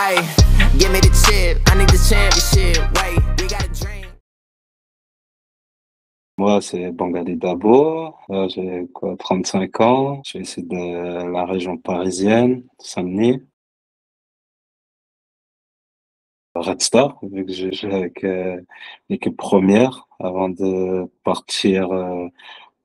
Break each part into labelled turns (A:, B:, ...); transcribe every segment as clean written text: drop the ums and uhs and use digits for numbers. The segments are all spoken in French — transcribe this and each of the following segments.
A: Ay, give me the chip, I need the championship. Wait, we got a dream.
B: Moi, c'est Bangali Dabo. J'ai quoi, 35 ans. Je suis issu de la région parisienne, Saint-Denis. Red Star, vu que j'ai joué avec l'équipe première avant de partir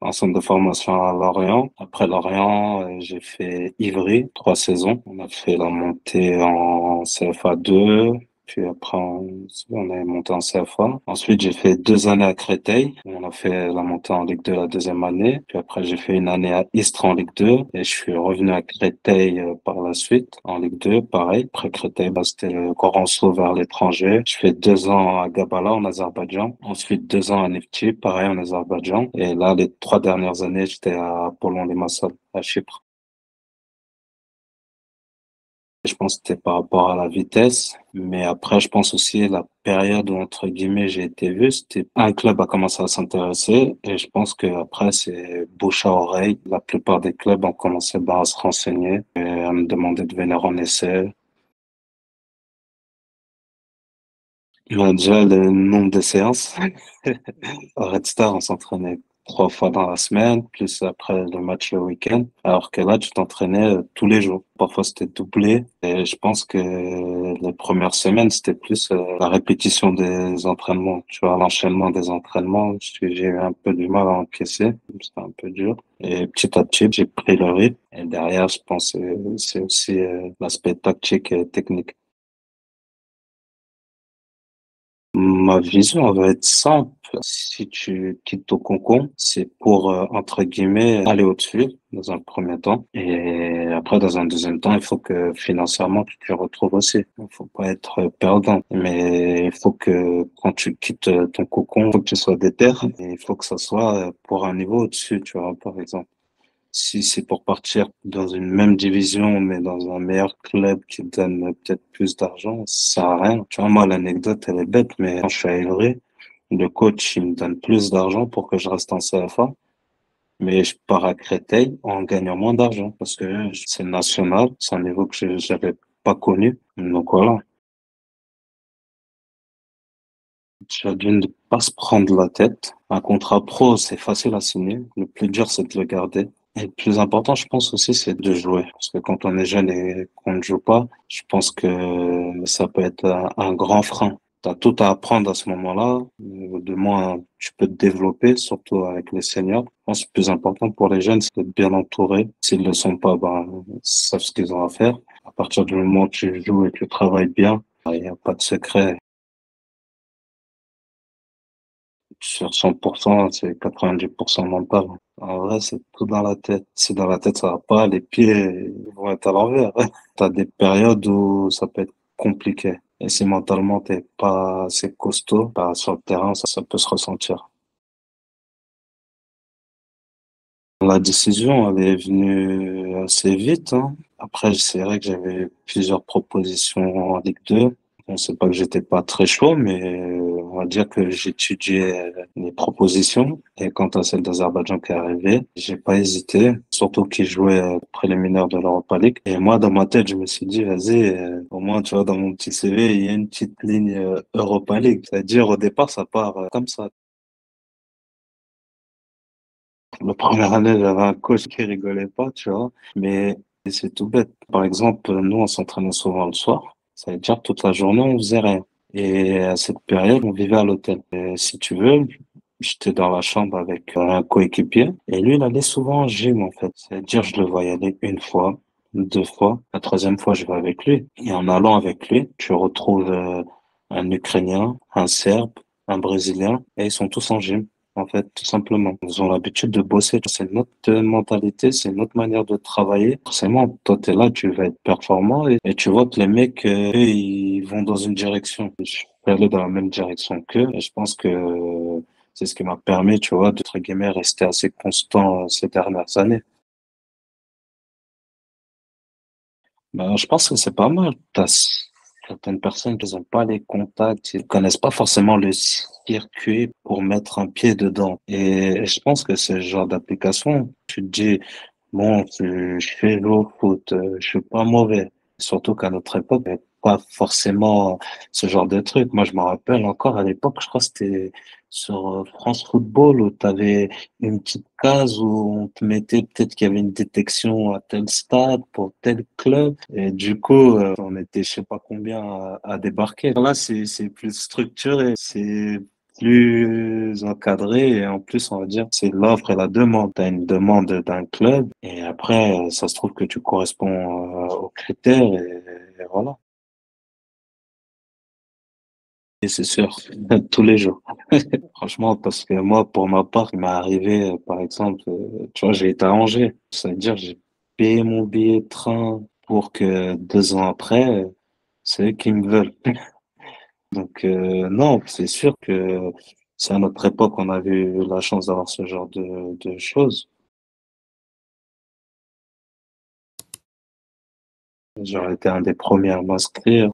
B: en centre de formation à Lorient. Après Lorient, j'ai fait Ivry, 3 saisons. On a fait la montée en CFA 2. Puis après, on est monté en CFA. Ensuite, j'ai fait 2 années à Créteil. On a fait la montée en Ligue 2 la deuxième année. Puis après, j'ai fait une année à Istres en Ligue 2. Et je suis revenu à Créteil par la suite en Ligue 2, pareil. Après Créteil, bah, c'était le grand saut vers l'étranger. Je fais 2 ans à Gabala en Azerbaïdjan. Ensuite, 2 ans à Neftchi, pareil en Azerbaïdjan. Et là, les 3 dernières années, j'étais à Apollon-Limassol, à Chypre. Je pense que c'était par rapport à la vitesse, mais après, je pense aussi la période où, entre guillemets, j'ai été vu, c'était un club a commencé à s'intéresser et je pense que après, c'est bouche à oreille. La plupart des clubs ont commencé bah, à se renseigner et à me demander de venir en essai. Il y a déjà le nombre de séances. Au Red Star, on s'entraînait 3 fois dans la semaine, plus après le match le week-end. Alors que là, tu t'entraînais tous les jours. Parfois, c'était doublé. Et je pense que les premières semaines, c'était plus la répétition des entraînements. Tu vois, l'enchaînement des entraînements. J'ai eu un peu du mal à encaisser. C'était un peu dur. Et petit à petit, j'ai pris le rythme. Et derrière, je pense que c'est aussi l'aspect tactique et technique. Ma vision elle va être simple. Si tu quittes ton cocon, c'est pour, entre guillemets, aller au-dessus dans un premier temps. Et après, dans un deuxième temps, il faut que financièrement, tu te retrouves aussi. Il faut pas être perdant. Mais il faut que quand tu quittes ton cocon, il faut que tu sois déter. Et il faut que ça soit pour un niveau au-dessus, tu vois, par exemple. Si c'est pour partir dans une même division, mais dans un meilleur club qui donne peut-être plus d'argent, ça sert à rien. Tu vois, moi, l'anecdote, elle est bête, mais quand je suis à Ivry, le coach, il me donne plus d'argent pour que je reste en CFA, mais je pars à Créteil en gagnant moins d'argent parce que c'est national, c'est un niveau que j'avais pas connu. Donc voilà. Tu as dû ne pas se prendre la tête. Un contrat pro, c'est facile à signer. Le plus dur, c'est de le garder. Et le plus important, je pense aussi, c'est de jouer. Parce que quand on est jeune et qu'on ne joue pas, je pense que ça peut être un grand frein. Tu as tout à apprendre à ce moment-là. De moins, tu peux te développer, surtout avec les seniors. Je pense que le plus important pour les jeunes, c'est d'être bien entouré. S'ils ne le sont pas, ben, ils savent ce qu'ils ont à faire. À partir du moment où tu joues et que tu travailles bien, il n'y a pas de secret. Sur 100%, c'est 90% mental. En vrai, c'est tout dans la tête. Si dans la tête ça va pas, les pieds ils vont être à l'envers. T'as des périodes où ça peut être compliqué. Et si mentalement t'es pas assez costaud, bah, sur le terrain, ça peut se ressentir. La décision, elle est venue assez vite, hein. Après, c'est vrai que j'avais plusieurs propositions en Ligue 2. Bon, c'est pas que j'étais pas très chaud, mais on va dire que j'étudiais les propositions. Et quant à celle d'Azerbaïdjan qui est arrivée, j'ai pas hésité, surtout qu'il jouait préliminaire de l'Europa League. Et moi, dans ma tête, je me suis dit, vas-y, au moins, tu vois, dans mon petit CV, il y a une petite ligne Europa League. C'est-à-dire, au départ, ça part comme ça. La première année, j'avais un coach qui rigolait pas, tu vois, mais c'est tout bête. Par exemple, nous, on s'entraînait souvent le soir. Ça veut dire toute la journée, on faisait rien. Et à cette période, on vivait à l'hôtel. Et si tu veux, j'étais dans la chambre avec un coéquipier. Et lui, il allait souvent en gym, en fait. C'est-à-dire, je le voyais aller une fois, 2 fois. La troisième fois, je vais avec lui. Et en allant avec lui, tu retrouves un Ukrainien, un Serbe, un Brésilien, et ils sont tous en gym. En fait, tout simplement. Ils ont l'habitude de bosser. C'est notre mentalité, c'est notre manière de travailler. Forcément, toi, t'es là, tu vas être performant et tu vois que les mecs, eux, ils vont dans une direction. Je vais aller dans la même direction qu'eux. Et je pense que c'est ce qui m'a permis, tu vois, de, entre guillemets, rester assez constant ces dernières années. Ben, je pense que c'est pas mal. Certaines personnes qui n'ont pas les contacts, ils connaissent pas forcément le circuit pour mettre un pied dedans. Et je pense que ce genre d'application, tu te dis, bon, je fais le foot, je suis pas mauvais. Surtout qu'à notre époque, il y avait pas forcément ce genre de truc. Moi, je me rappelle encore à l'époque, je crois que c'était sur France Football où tu avais une petite case où on te mettait peut-être qu'il y avait une détection à tel stade pour tel club. Et du coup, on était je sais pas combien à débarquer. Là, c'est plus structuré, c'est plus encadré et en plus, on va dire, c'est l'offre et la demande. Tu as une demande d'un club et après, ça se trouve que tu corresponds aux critères et voilà. Et c'est sûr, tous les jours. Franchement, parce que moi, pour ma part, il m'est arrivé, par exemple, tu vois, j'ai été à Angers. C'est-à-dire, j'ai payé mon billet de train pour que 2 ans après, c'est eux qui me veulent. Donc, non, c'est sûr que c'est à notre époque, on avait eu la chance d'avoir ce genre de choses. J'aurais été un des premiers à m'inscrire.